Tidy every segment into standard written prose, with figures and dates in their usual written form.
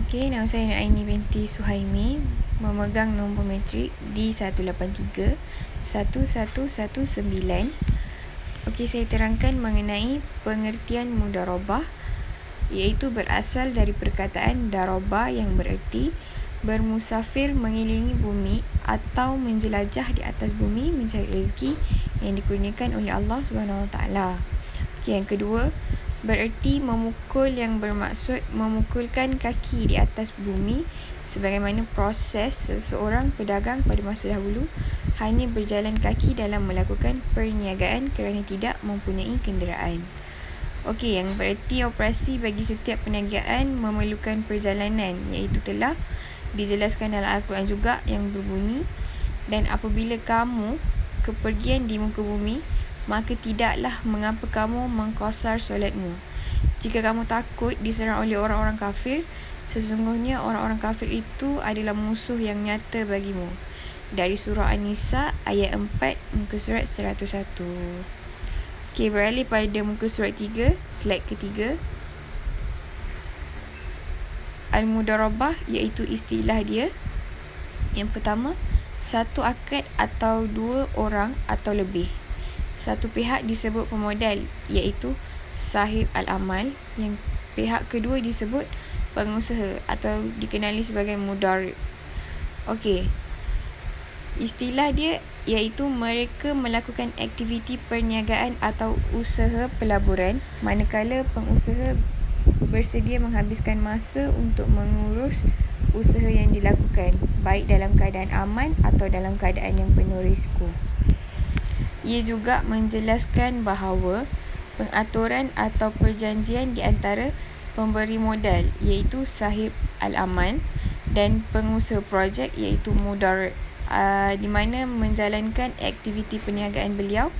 Okey, nama saya Nuaini binti Suhaimi, memegang nombor matrik D183 1119. Okey, saya terangkan mengenai pengertian mudharabah, iaitu berasal dari perkataan daraba yang bererti bermusafir mengelilingi bumi atau menjelajah di atas bumi mencari rezeki yang dikurniakan oleh Allah SWT. Okey, yang kedua, bererti memukul yang bermaksud memukulkan kaki di atas bumi, sebagaimana proses seseorang pedagang pada masa dahulu hanya berjalan kaki dalam melakukan perniagaan kerana tidak mempunyai kenderaan. Okey, yang bererti operasi bagi setiap perniagaan memerlukan perjalanan, iaitu telah dijelaskan dalam Al-Quran juga, yang berbunyi, dan apabila kamu kepergian di muka bumi, maka tidaklah mengapa kamu mengqasar solatmu. Jika kamu takut diserang oleh orang-orang kafir, sesungguhnya orang-orang kafir itu adalah musuh yang nyata bagimu. Dari surah An-Nisa ayat 4, muka surat 101. Okey, beralih pada muka surat 3, slide ketiga. Al-mudharabah iaitu istilah dia. Yang pertama, satu akad atau dua orang atau lebih. Satu pihak disebut pemodal, iaitu sahib al-amal. Yang pihak kedua disebut pengusaha atau dikenali sebagai mudarib. Okey, istilah dia iaitu mereka melakukan aktiviti perniagaan atau usaha pelaburan, manakala pengusaha bersedia menghabiskan masa untuk mengurus usaha yang dilakukan, baik dalam keadaan aman atau dalam keadaan yang penuh risiko. Ia juga menjelaskan bahawa pengaturan atau perjanjian di antara pemberi modal, iaitu sahib al-aman, dan pengusaha projek, iaitu mudarib, di mana menjalankan aktiviti perniagaan beliau.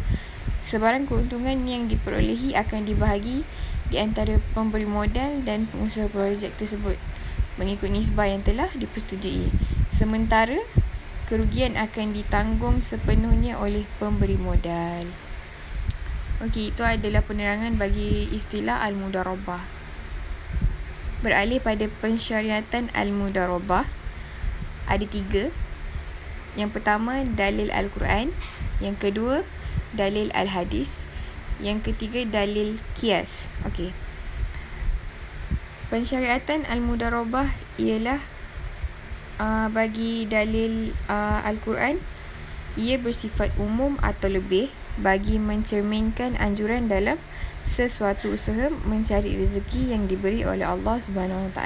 Sebarang keuntungan yang diperolehi akan dibahagi di antara pemberi modal dan pengusaha projek tersebut mengikut nisbah yang telah dipersetujui. Sementara kerugian akan ditanggung sepenuhnya oleh pemberi modal. Okey, itu adalah penerangan bagi istilah al-mudharabah. Beralih pada pensyariatan al-mudharabah, ada 3. Yang pertama, dalil Al-Quran. Yang kedua, dalil Al-Hadis. Yang ketiga, dalil Qiyas. Okey. Pensyariatan al-mudharabah ialah bagi dalil Al-Quran, ia bersifat umum atau lebih bagi mencerminkan anjuran dalam sesuatu usaha mencari rezeki yang diberi oleh Allah SWT.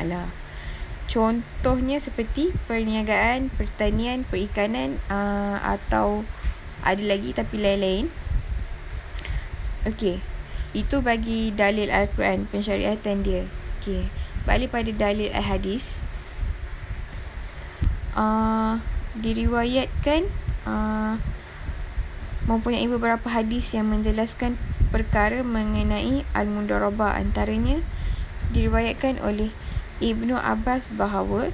Contohnya seperti perniagaan, pertanian, perikanan, atau ada lagi tapi lain-lain. Okey, itu bagi dalil Al-Quran, pensyariatan dia. Okey, balik pada dalil Al-Hadis. Diriwayatkan mempunyai beberapa hadis yang menjelaskan perkara mengenai al-mudharabah. Antaranya diriwayatkan oleh Ibnu Abbas bahawa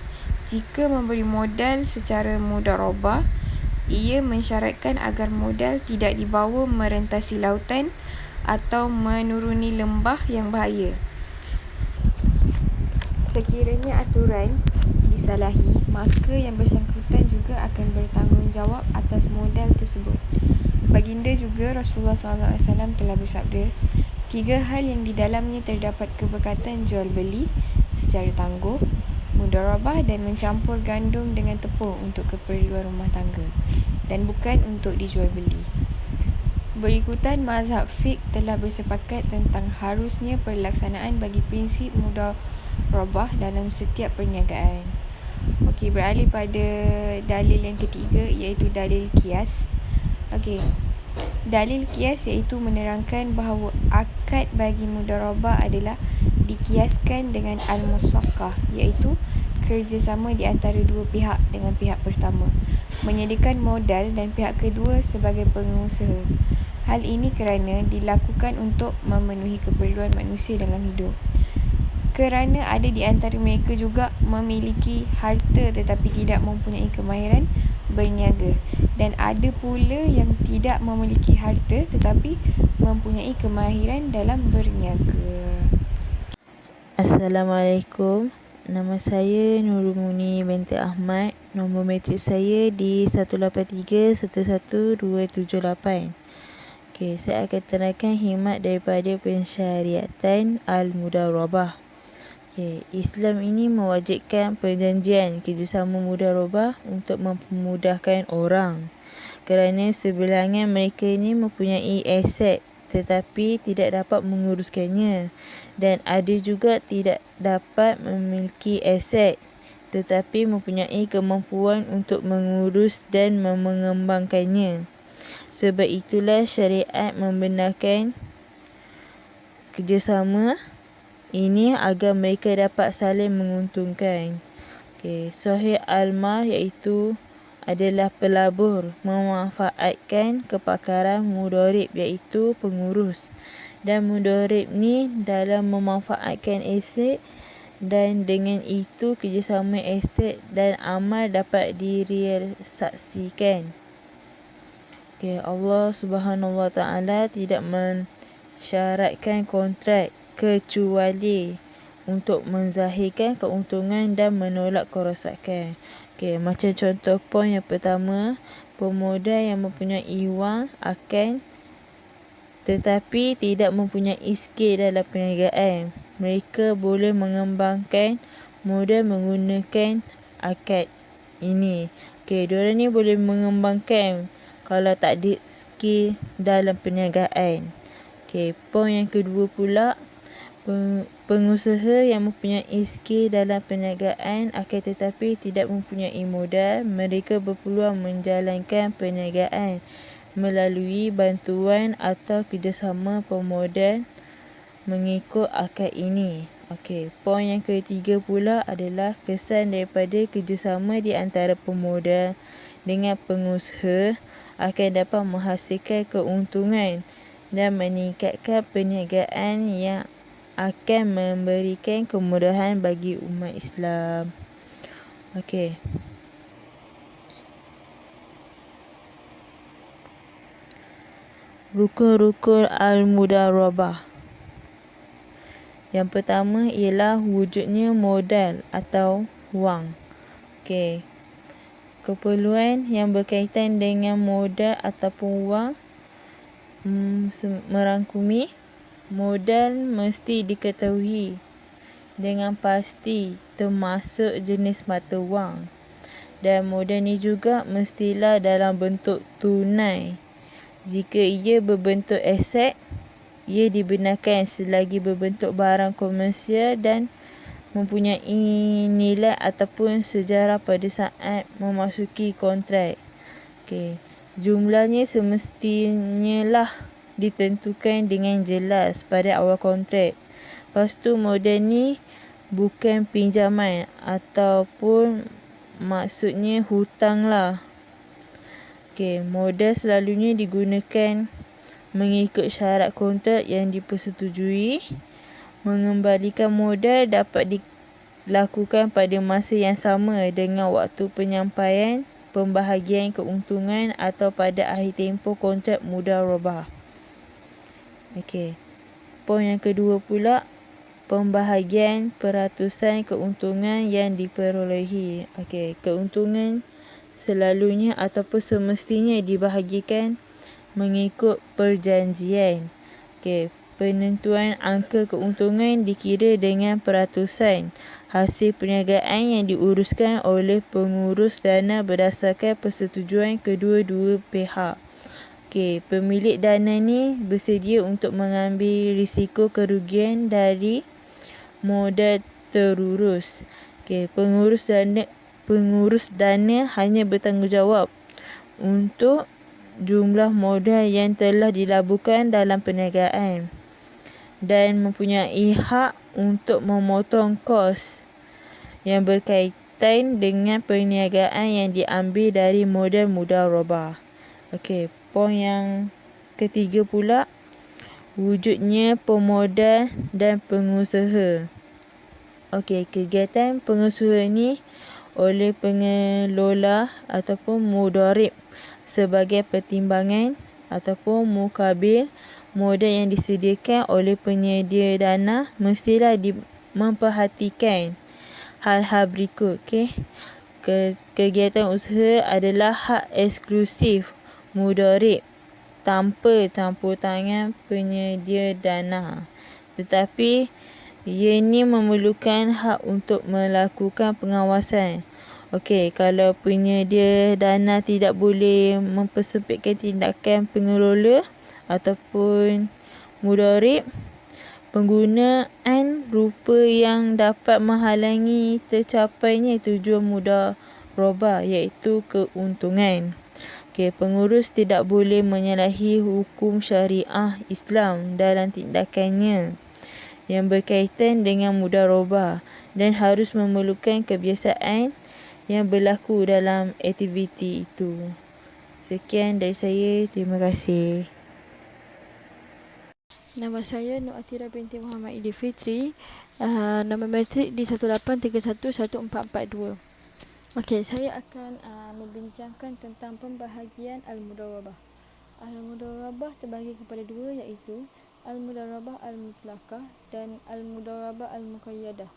jika memberi modal secara mudharabah, ia mensyaratkan agar modal tidak dibawa merentasi lautan atau menuruni lembah yang bahaya. Sekiranya aturan disalahi, maka yang bersangkutan juga akan bertanggungjawab atas modal tersebut. Baginda juga Rasulullah SAW telah bersabda, 3 hal yang di dalamnya terdapat keberkatan jual beli secara tangguh, mudharabah, dan mencampur gandum dengan tepung untuk keperluan rumah tangga, dan bukan untuk dijual beli. Berikutan mazhab fiqh telah bersepakat tentang harusnya pelaksanaan bagi prinsip mudharabah dalam setiap perniagaan. Okey, beralih pada dalil yang ketiga, iaitu dalil qiyas. Okey, dalil qiyas iaitu menerangkan bahawa akad bagi mudharabah adalah dikiaskan dengan al-musaqqah, iaitu kerjasama di antara dua pihak dengan pihak pertama menyediakan modal dan pihak kedua sebagai pengusaha. Hal ini kerana dilakukan untuk memenuhi keperluan manusia dalam hidup. Kerana ada di antara mereka juga memiliki harta tetapi tidak mempunyai kemahiran berniaga, dan ada pula yang tidak memiliki harta tetapi mempunyai kemahiran dalam berniaga. Assalamualaikum. Nama saya Nurul Muni binti Ahmad. Nombor matrik saya di 183-11278. Okey, saya akan terangkan khidmat daripada pensyariatan Al-Mudharabah. Okey, Islam ini mewajibkan perjanjian kerjasama mudharabah untuk mempermudahkan orang. Kerana sebilangan mereka ini mempunyai aset tetapi tidak dapat menguruskannya, dan ada juga tidak dapat memiliki aset tetapi mempunyai kemampuan untuk mengurus dan mengembangkannya. Sebab itulah syariat membenarkan kerjasama ini agar mereka dapat saling menguntungkan. Sahih Al-Mar iaitu adalah pelabur memanfaatkan kepakaran mudharib iaitu pengurus, dan mudharib ni dalam memanfaatkan aset, dan dengan itu kerjasama aset dan amal dapat direalisasikan. Allah Subhanahu Wa Taala tidak mensyaratkan kontrak kecuali untuk menzahirkan keuntungan dan menolak kerosakan. Macam contoh poin yang pertama, pemuda yang mempunyai wang akan tetapi tidak mempunyai skill dalam perniagaan. Mereka boleh mengembangkan modal menggunakan akad ini. Diorang ni boleh mengembangkan kalau tak ada skill dalam perniagaan. Poin yang kedua pula, pengusaha yang mempunyai skill dalam perniagaan akan tetapi tidak mempunyai modal, mereka berpeluang menjalankan perniagaan melalui bantuan atau kerjasama pemodal mengikut akad ini. Poin yang ketiga pula adalah kesan daripada kerjasama di antara pemodal dengan pengusaha akan dapat menghasilkan keuntungan dan meningkatkan perniagaan yang akan memberikan kemudahan bagi umat Islam. Rukun-rukun Al-Mudharabah. Yang pertama ialah wujudnya modal atau wang. Keperluan yang berkaitan dengan modal ataupun wang merangkumi modal mesti diketahui dengan pasti termasuk jenis mata wang, dan modal ni juga mestilah dalam bentuk tunai. Jika ia berbentuk aset, ia dibenarkan selagi berbentuk barang komersial dan mempunyai nilai ataupun sejarah pada saat memasuki kontrak. Jumlahnya semestinya lah ditentukan dengan jelas pada awal kontrak. Lepas tu modal ni bukan pinjaman ataupun maksudnya hutang lah. Modal selalunya digunakan mengikut syarat kontrak yang dipersetujui. Mengembalikan modal dapat dilakukan pada masa yang sama dengan waktu penyampaian pembahagian keuntungan atau pada akhir tempoh kontrak mudharabah. Poin yang kedua pula, pembahagian peratusan keuntungan yang diperolehi. Keuntungan selalunya ataupun semestinya dibahagikan mengikut perjanjian. Penentuan angka keuntungan dikira dengan peratusan hasil perniagaan yang diuruskan oleh pengurus dana berdasarkan persetujuan kedua-dua pihak. Pemilik dana ni bersedia untuk mengambil risiko kerugian dari modal terurus. Pengurus dana hanya bertanggungjawab untuk jumlah modal yang telah dilaburkan dalam perniagaan dan mempunyai hak untuk memotong kos yang berkaitan dengan perniagaan yang diambil dari modal mudharabah. Poin yang ketiga pula, wujudnya pemodal dan pengusaha. Kegiatan pengusaha ni oleh pengelola ataupun mudharib sebagai pertimbangan ataupun mukabil modal yang disediakan oleh penyedia dana mestilah memperhatikan hal-hal berikut. Kegiatan usaha adalah hak eksklusif mudharib tanpa campur tangan penyedia dana. Tetapi ianya memerlukan hak untuk melakukan pengawasan. Kalau penyedia dana tidak boleh mempersempitkan tindakan pengelola ataupun mudharib, penggunaan rupa yang dapat menghalangi tercapainya tujuan mudharabah iaitu keuntungan. Pengurus tidak boleh menyalahi hukum syariah Islam dalam tindakannya yang berkaitan dengan mudharabah dan harus memerlukan kebiasaan yang berlaku dalam aktiviti itu. Sekian dari saya. Terima kasih. Nama saya Nur Atira binti Muhammad Idi Fitri. Nombor matrik di 183114442. Saya akan membincangkan tentang pembahagian al-mudharabah. Al-mudharabah terbahagi kepada dua, iaitu al-mudharabah al-mutlaqah dan al-mudharabah al-muqayyadah.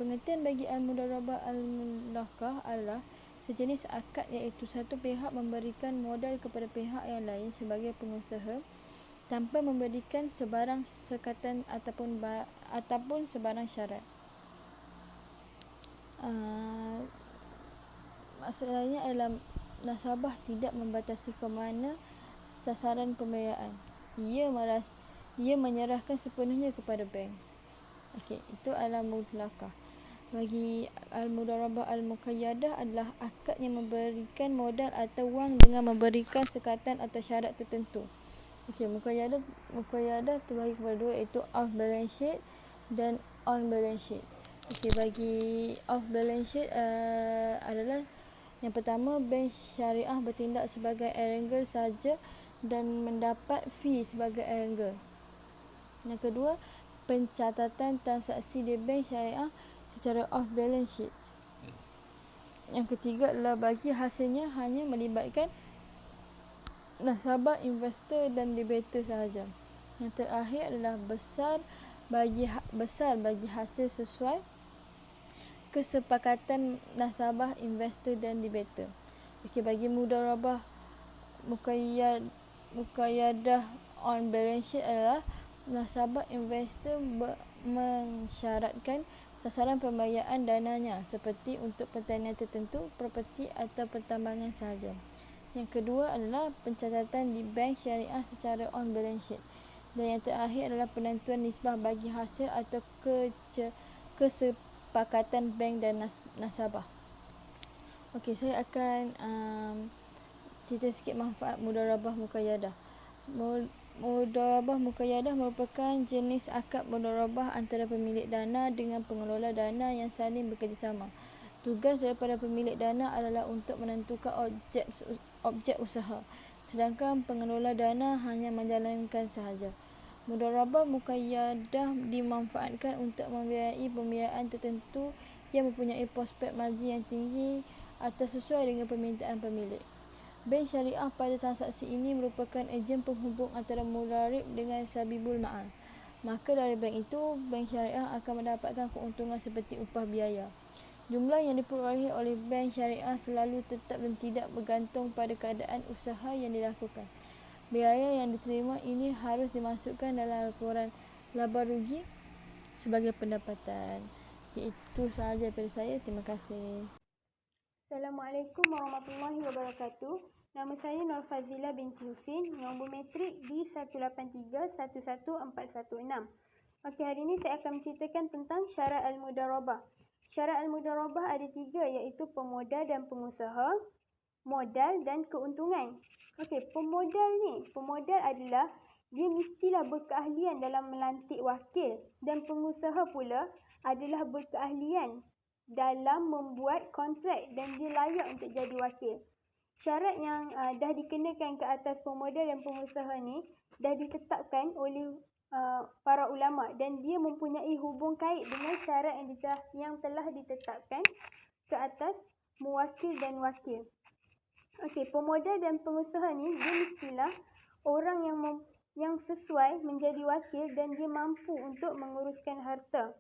Pengertian bagi al-mudharabah al-mutlaqah adalah sejenis akad iaitu satu pihak memberikan modal kepada pihak yang lain sebagai pengusaha tanpa memberikan sebarang sekatan ataupun sebarang syarat. Maksudnya adalah nasabah tidak membatasi ke mana sasaran pembiayaan. Ia menyerahkan sepenuhnya kepada bank. Itu adalah mutlaqah. Bagi al-mudharabah al-muqayyadah adalah akad yang memberikan modal atau wang dengan memberikan sekatan atau syarat tertentu. Muqayyadah terbahagi kepada dua, iaitu off balance sheet dan on balance sheet. Bagi off balance sheet adalah yang pertama, bank syariah bertindak sebagai arranger saja dan mendapat fee sebagai arranger. Yang kedua, pencatatan transaksi di bank syariah secara off balance sheet. Yang ketiga adalah bagi hasilnya hanya melibatkan nasabah, investor dan debitor sahaja. Yang terakhir adalah besar bagi hasil sesuai kesepakatan nasabah, investor dan debitor. Bagi mudharabah muqayyadah on balance sheet adalah nasabah investor mensyaratkan sasaran pembayaran dananya seperti untuk pertanian tertentu, properti atau pertambangan sahaja. Yang kedua adalah pencatatan di bank syariah secara on balance sheet. Dan yang terakhir adalah penentuan nisbah bagi hasil atau kesepakatan bank dan nasabah. Saya akan cerita sikit manfaat mudharabah muqayyadah. Mudharabah muqayyadah merupakan jenis akad mudharabah antara pemilik dana dengan pengelola dana yang saling bekerjasama. Tugas daripada pemilik dana adalah untuk menentukan objek usaha, sedangkan pengelola dana hanya menjalankan sahaja. Mudharabah muqayyadah dimanfaatkan untuk membiayai pembiayaan tertentu yang mempunyai prospek margin yang tinggi atau sesuai dengan permintaan pemilik. Bank syariah pada transaksi ini merupakan ejen penghubung antara mudharib dengan sabibul ma'al. Maka dari bank itu, bank syariah akan mendapatkan keuntungan seperti upah biaya. Jumlah yang diperolehi oleh bank syariah selalu tetap dan tidak bergantung pada keadaan usaha yang dilakukan. Biaya yang diterima ini harus dimasukkan dalam laporan laba rugi sebagai pendapatan. Itu sahaja daripada saya. Terima kasih. Assalamualaikum warahmatullahi wabarakatuh. Nama saya Nur Fazila binti Husin. Nombor matrik di 183-11416. Hari ini saya akan menceritakan tentang syarat al-mudharabah. Syarat al-mudharabah ada 3, iaitu pemodal dan pengusaha, modal dan keuntungan. Pemodal adalah dia mestilah berkeahlian dalam melantik wakil, dan pengusaha pula adalah berkeahlian dalam membuat kontrak dan dia layak untuk jadi wakil. Syarat yang dah dikenakan ke atas pemodal dan pengusaha ni dah ditetapkan oleh para ulama dan dia mempunyai hubung kait dengan syarat yang telah ditetapkan ke atas muwakil dan wakil. Pemodal dan pengusaha ni dia mestilah orang yang sesuai menjadi wakil dan dia mampu untuk menguruskan harta.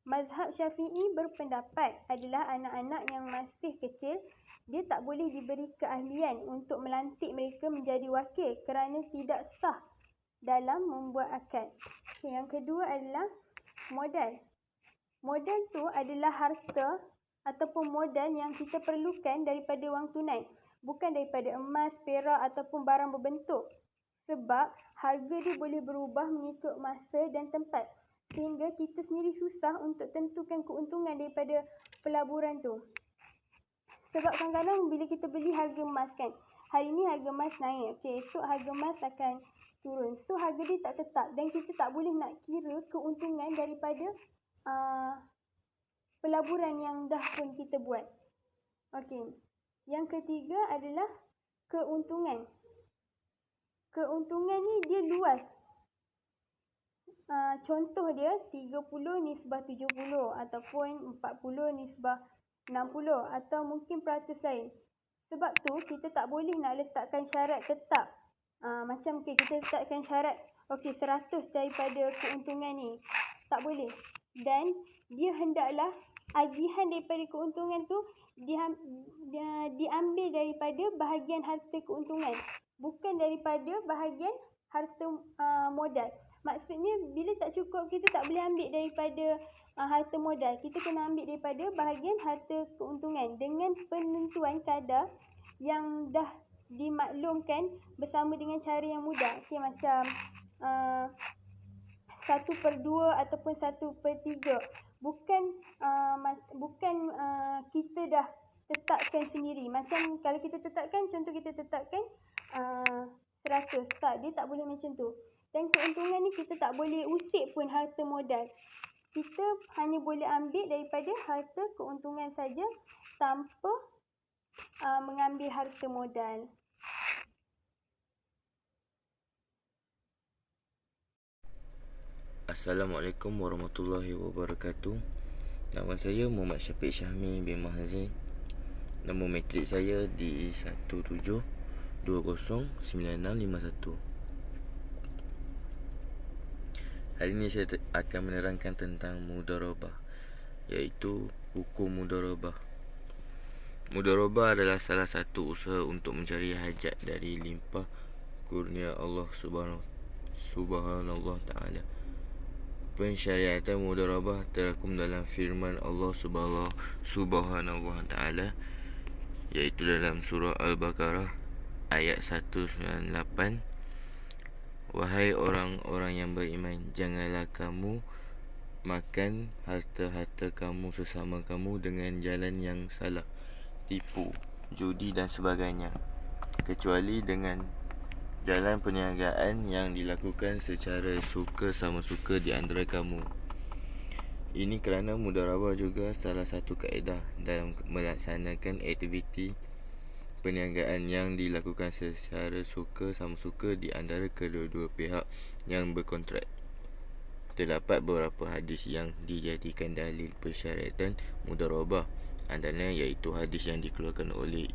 Mazhab Syafi'i berpendapat adalah anak-anak yang masih kecil, dia tak boleh diberi keahlian untuk melantik mereka menjadi wakil kerana tidak sah dalam membuat akad. Yang kedua adalah modal. Modal tu adalah harta ataupun modal yang kita perlukan daripada wang tunai, bukan daripada emas, perak ataupun barang berbentuk. Sebab harga dia boleh berubah mengikut masa dan tempat, sehingga kita sendiri susah untuk tentukan keuntungan daripada pelaburan tu. Sebab kadang-kadang bila kita beli harga emas kan, hari ni harga emas naik, esok harga emas akan turun. So harga dia tak tetap dan kita tak boleh nak kira keuntungan daripada pelaburan yang dah pun kita buat. Yang ketiga adalah keuntungan. Keuntungan ni dia luas. Contoh dia 30 nisbah 70 ataupun 40 nisbah 60 atau mungkin peratus lain. Sebab tu kita tak boleh nak letakkan syarat tetap. Macam kita letakkan syarat 100 daripada keuntungan ni. Tak boleh. Dan dia hendaklah agihan daripada keuntungan tu diambil daripada bahagian harta keuntungan, bukan daripada bahagian harta modal. Maksudnya bila tak cukup, kita tak boleh ambil daripada harta modal. Kita kena ambil daripada bahagian harta keuntungan dengan penentuan kadar yang dah dimaklumkan bersama dengan cara yang mudah. Macam 1/2 ataupun 1/3. Bukan kita dah tetapkan sendiri. Macam kalau kita tetapkan, contoh kita tetapkan 100. Tak, dia tak boleh macam tu. Dan keuntungan ni kita tak boleh usik pun harta modal. Kita hanya boleh ambil daripada harta keuntungan saja tanpa mengambil harta modal. Assalamualaikum warahmatullahi wabarakatuh. Nama saya Muhammad Syafiq Syahmi bin Mahazin. Nombor matrik saya di 17209651. Hari ini saya akan menerangkan tentang mudharabah, iaitu hukum mudharabah. Mudharabah adalah salah satu usaha untuk mencari hajat dari limpah kurnia Allah Subhanallah Ta'ala. Pensyariatan mudharabah terangkum dalam firman Allah Subhanahu wa Ta'ala, iaitu dalam surah Al-Baqarah ayat 198. Wahai orang-orang yang beriman, janganlah kamu makan harta-harta kamu sesama kamu dengan jalan yang salah, tipu, judi dan sebagainya, kecuali dengan jalan perniagaan yang dilakukan secara suka sama suka di antara kamu. Ini kerana mudharabah juga salah satu kaedah dalam melaksanakan aktiviti perniagaan yang dilakukan secara suka sama suka di antara kedua-dua pihak yang berkontrak. Terdapat beberapa hadis yang dijadikan dalil persyaratan mudharabah. Antaranya iaitu hadis yang dikeluarkan oleh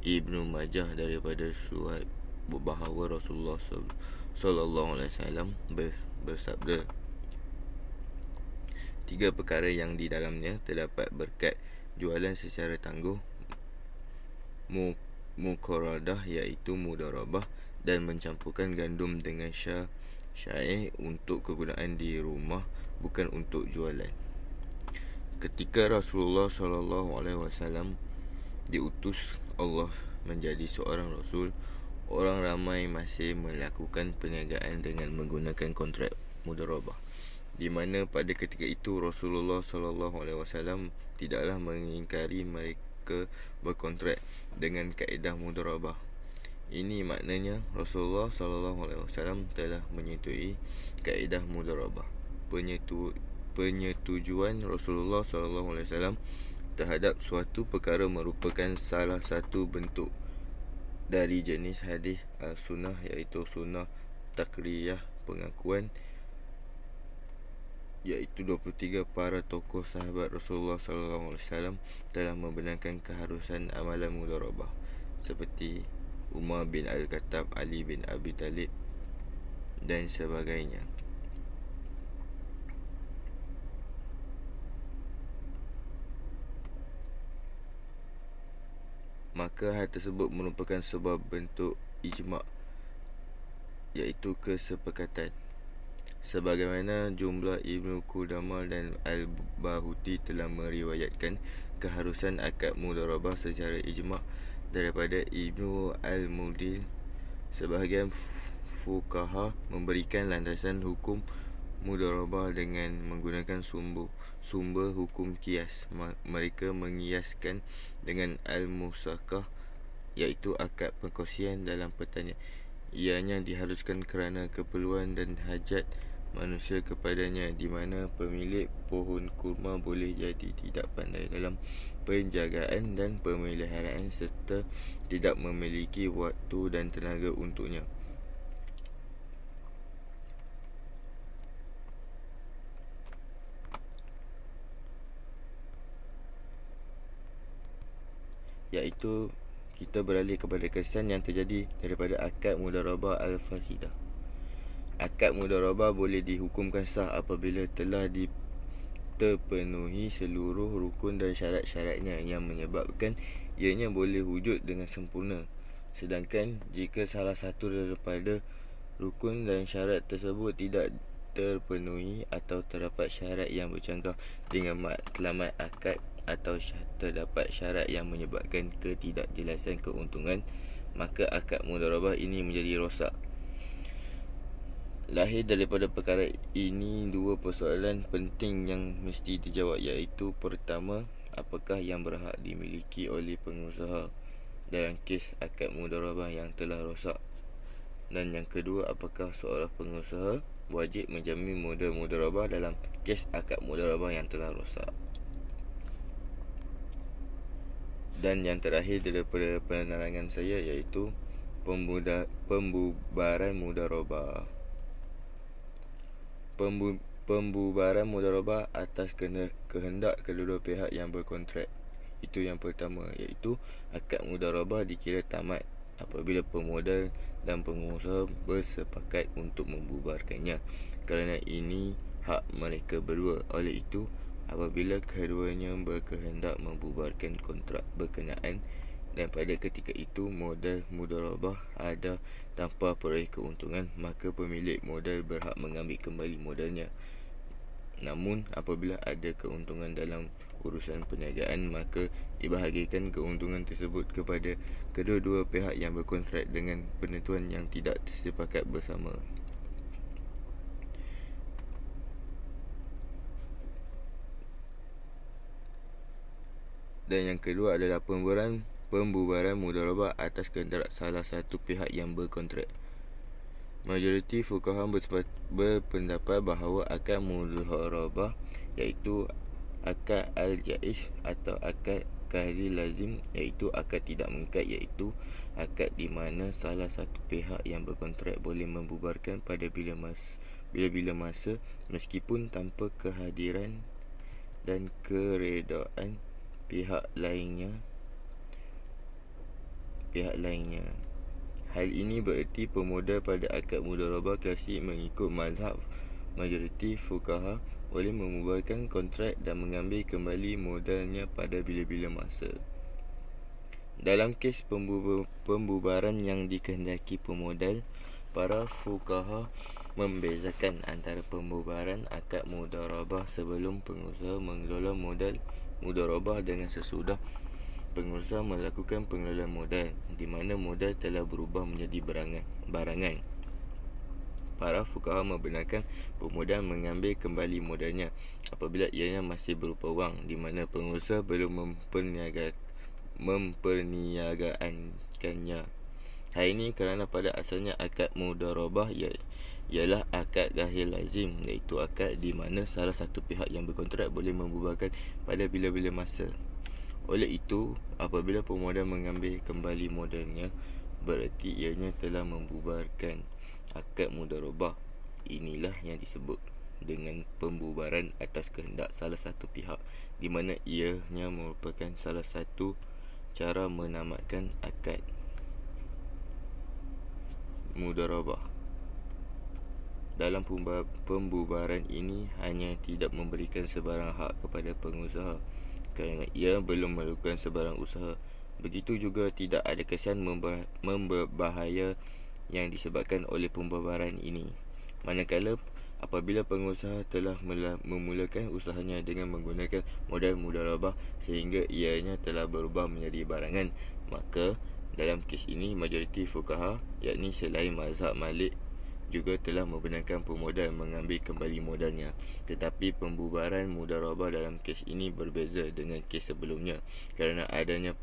Ibnu Majah daripada Suhaib bahawa Rasulullah sallallahu alaihi wasallam bersabda, 3 perkara yang di dalamnya terdapat berkat jualan secara tangguh, muqaradah iaitu mudharabah, dan mencampurkan gandum dengan syair untuk kegunaan di rumah, bukan untuk jualan. Ketika Rasulullah sallallahu alaihi wasallam diutus Allah menjadi seorang rasul, orang ramai masih melakukan perniagaan dengan menggunakan kontrak mudharabah, di mana pada ketika itu Rasulullah sallallahu alaihi wasallam tidaklah mengingkari mereka berkontrak dengan kaedah mudharabah. Ini maknanya Rasulullah sallallahu alaihi wasallam telah menyetujui kaedah mudharabah. Penyetujuan Rasulullah sallallahu alaihi wasallam terhadap suatu perkara merupakan salah satu bentuk dari jenis hadis al-sunnah, iaitu sunnah takriyah, pengakuan, iaitu 23 para tokoh sahabat Rasulullah SAW telah membenarkan keharusan amalan mudharabah, seperti Umar bin Al-Khattab, Ali bin Abi Talib dan sebagainya. maka hal tersebut merupakan sebuah bentuk ijma', iaitu kesepakatan. Sebagaimana jumlah Ibnu Qudamah dan Al-Bahuti telah meriwayatkan keharusan akad mudharabah secara ijma' daripada Ibnu Al-Mudil. Sebahagian fuqaha memberikan landasan hukum mudharabah dengan menggunakan sumber hukum qiyas. Mereka mengiaskan dengan al-musaqah, iaitu akad perkongsian dalam pertanian. Ianya diharuskan kerana keperluan dan hajat manusia kepadanya, di mana pemilik pohon kurma boleh jadi tidak pandai dalam penjagaan dan pemeliharaan serta tidak memiliki waktu dan tenaga untuknya. Iaitu kita beralih kepada kesan yang terjadi daripada akad mudharabah al-fasidah. Akad mudharabah boleh dihukumkan sah apabila telah terpenuhi seluruh rukun dan syarat-syaratnya yang menyebabkan ianya boleh wujud dengan sempurna. Sedangkan jika salah satu daripada rukun dan syarat tersebut tidak terpenuhi atau terdapat syarat yang bercanggah dengan matlamat akad atau terdapat syarat yang menyebabkan ketidakjelasan keuntungan, maka akad mudharabah ini menjadi rosak. Lahir daripada perkara ini dua persoalan penting yang mesti dijawab, iaitu pertama, apakah yang berhak dimiliki oleh pengusaha dalam kes akad mudharabah yang telah rosak, dan yang kedua, apakah seorang pengusaha wajib menjamin modal mudharabah dalam kes akad mudharabah yang telah rosak. Dan yang terakhir daripada penerangan saya, iaitu pembubaran mudharabah. Pembubaran mudharabah atas kehendak kedua-dua pihak yang berkontrak. Itu yang pertama, iaitu akad mudharabah dikira tamat apabila pemodal dan pengusaha bersepakat untuk membubarkannya, kerana ini hak mereka berdua. Oleh itu, apabila keduanya berkehendak membubarkan kontrak berkenaan dan pada ketika itu modal mudharabah ada tanpa peroleh keuntungan, maka pemilik modal berhak mengambil kembali modalnya. Namun apabila ada keuntungan dalam urusan perniagaan, maka dibahagikan keuntungan tersebut kepada kedua-dua pihak yang berkontrak dengan penentuan yang tidak sepakat bersama. Dan yang kedua adalah pembubaran mudharabah atas kehendak salah satu pihak yang berkontrak. Majoriti fuqaha berpendapat bahawa akad mudharabah, iaitu akad al-jaiz atau akad kahri lazim, iaitu akad tidak mengikat, iaitu akad di mana salah satu pihak yang berkontrak boleh membubarkan pada bila-bila masa meskipun tanpa kehadiran dan keredaan pihak lainnya. Hal ini bererti pemodal pada akad mudharabah klasik mengikut mazhab majoriti fuqaha boleh membubarkan kontrak dan mengambil kembali modalnya pada bila-bila masa. Dalam kes pembubaran yang dikehendaki pemodal, para fuqaha membezakan antara pembubaran akad mudharabah sebelum pengusaha mengelola modal mudharabah dengan sesudah pengusaha melakukan pengelolaan modal, di mana modal telah berubah menjadi barangan. Para fuqaha membenarkan pemodal mengambil kembali modalnya apabila ianya masih berupa wang, di mana pengusaha belum memperniagakannya. Hal ini kerana pada asalnya akad mudharabah ialah akad ghahir lazim, iaitu akad di mana salah satu pihak yang berkontrak boleh membubarkan pada bila-bila masa. Oleh itu, apabila pemodal mengambil kembali modalnya, bererti ianya telah membubarkan akad mudharabah. Inilah yang disebut dengan pembubaran atas kehendak salah satu pihak, di mana ianya merupakan salah satu cara menamatkan akad mudharabah. Dalam pembubaran ini hanya tidak memberikan sebarang hak kepada pengusaha kerana ia belum melakukan sebarang usaha, Begitu juga tidak ada kesan berbahaya yang disebabkan oleh pembabaran ini. Manakala apabila pengusaha telah memulakan usahanya dengan menggunakan modal mudharabah sehingga ianya telah berubah menjadi barangan, maka dalam kes ini majoriti fuqaha, yakni selain mazhab Malik, juga telah membenarkan pemodal mengambil kembali modalnya. Tetapi pembubaran mudharabah dalam kes ini berbeza dengan kes sebelumnya kerana adanya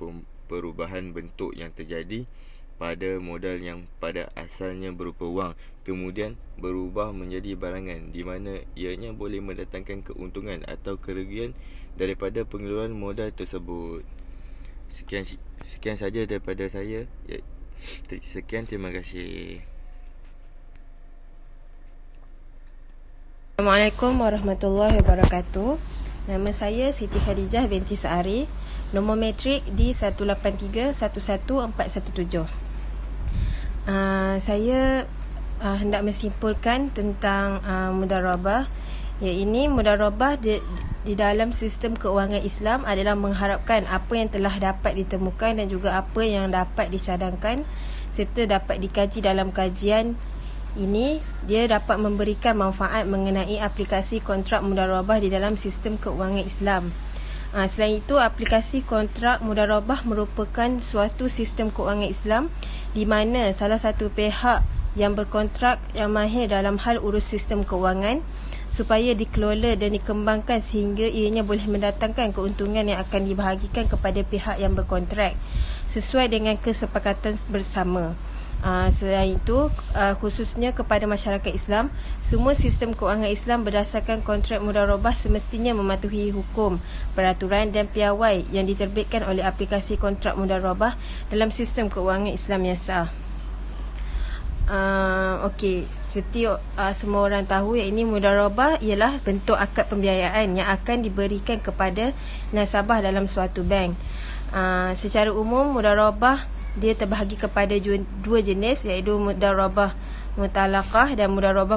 perubahan bentuk yang terjadi pada modal yang pada asalnya berupa wang kemudian berubah menjadi barangan, di mana ianya boleh mendatangkan keuntungan atau kerugian daripada pengeluaran modal tersebut. Sekian saja daripada saya. Sekian, terima kasih. Assalamualaikum warahmatullahi wabarakatuh. Nama saya Siti Khadijah binti Saari. Nombor matrik di 183-11417. Saya hendak menyimpulkan tentang mudharabah. Ini mudharabah di dalam sistem keuangan Islam adalah mengharapkan apa yang telah dapat ditemukan dan juga apa yang dapat dicadangkan serta dapat dikaji dalam kajian ini. Dia dapat memberikan manfaat mengenai aplikasi kontrak mudharabah di dalam sistem keuangan Islam. Selain itu, aplikasi kontrak mudharabah merupakan suatu sistem keuangan Islam di mana salah satu pihak yang berkontrak yang mahir dalam hal urus sistem keuangan supaya dikelola dan dikembangkan sehingga ianya boleh mendatangkan keuntungan yang akan dibahagikan kepada pihak yang berkontrak sesuai dengan kesepakatan bersama. Selain itu, khususnya kepada masyarakat Islam, semua sistem keuangan Islam berdasarkan kontrak mudharabah semestinya mematuhi hukum, peraturan dan piawai yang diterbitkan oleh aplikasi kontrak mudharabah dalam sistem keuangan Islam yang sah. Seperti semua orang tahu, yang ini mudharabah ialah bentuk akad pembiayaan yang akan diberikan kepada nasabah dalam suatu bank. Secara umum, mudharabah dia terbahagi kepada dua jenis, iaitu mudharabah mutalaqah dan mudharabah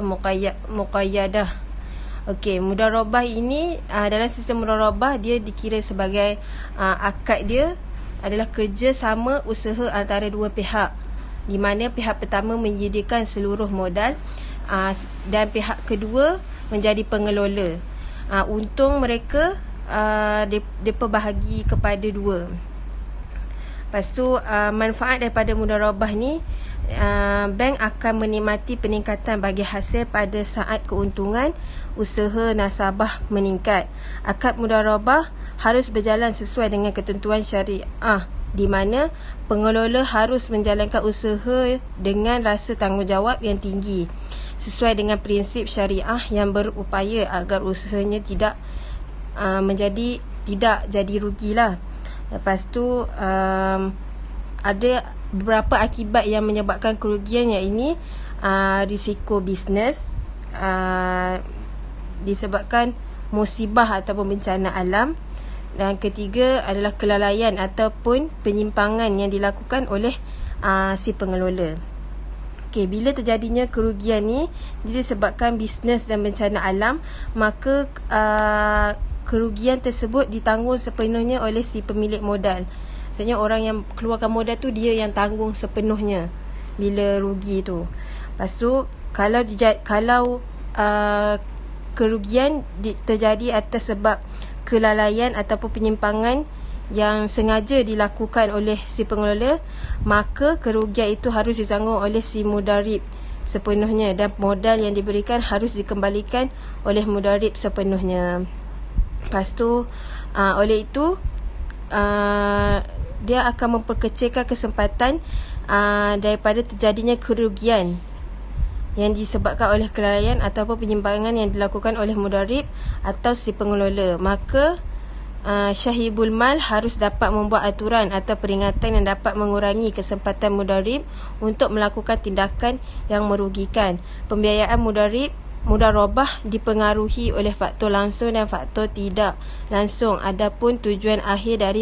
muqayyadah. Mudharabah ini dalam sistem mudharabah dia dikira sebagai akad dia adalah kerjasama usaha antara dua pihak, di mana pihak pertama menyediakan seluruh modal dan pihak kedua menjadi pengelola. Untung mereka diperbahagi kepada dua. Lepas tu manfaat daripada mudharabah ni, bank akan menikmati peningkatan bagi hasil pada saat keuntungan usaha nasabah meningkat. Akad mudharabah harus berjalan sesuai dengan ketentuan syariah, di mana pengelola harus menjalankan usaha dengan rasa tanggungjawab yang tinggi sesuai dengan prinsip syariah yang berupaya agar usahanya tidak jadi rugilah. Lepas tu ada beberapa akibat yang menyebabkan kerugian, iaitu risiko bisnes disebabkan musibah ataupun bencana alam, dan ketiga adalah kelalaian ataupun penyimpangan yang dilakukan oleh si pengelola. Bila terjadinya kerugian ni disebabkan bisnes dan bencana alam, maka kerugian tersebut ditanggung sepenuhnya oleh si pemilik modal. Maksudnya orang yang keluarkan modal tu dia yang tanggung sepenuhnya bila rugi tu. Lepas tu kalau kerugian terjadi atas sebab kelalaian ataupun penyimpangan yang sengaja dilakukan oleh si pengelola, maka kerugian itu harus ditanggung oleh si mudarib sepenuhnya dan modal yang diberikan harus dikembalikan oleh mudarib sepenuhnya. Lepas tu oleh itu dia akan memperkecilkan kesempatan daripada terjadinya kerugian yang disebabkan oleh kelalaian ataupun penyimpangan yang dilakukan oleh mudarib atau si pengelola. Maka syahibul mal harus dapat membuat aturan atau peringatan yang dapat mengurangi kesempatan mudarib untuk melakukan tindakan yang merugikan. Pembiayaan mudharabah dipengaruhi oleh faktor langsung dan faktor tidak langsung. Adapun tujuan akhir dari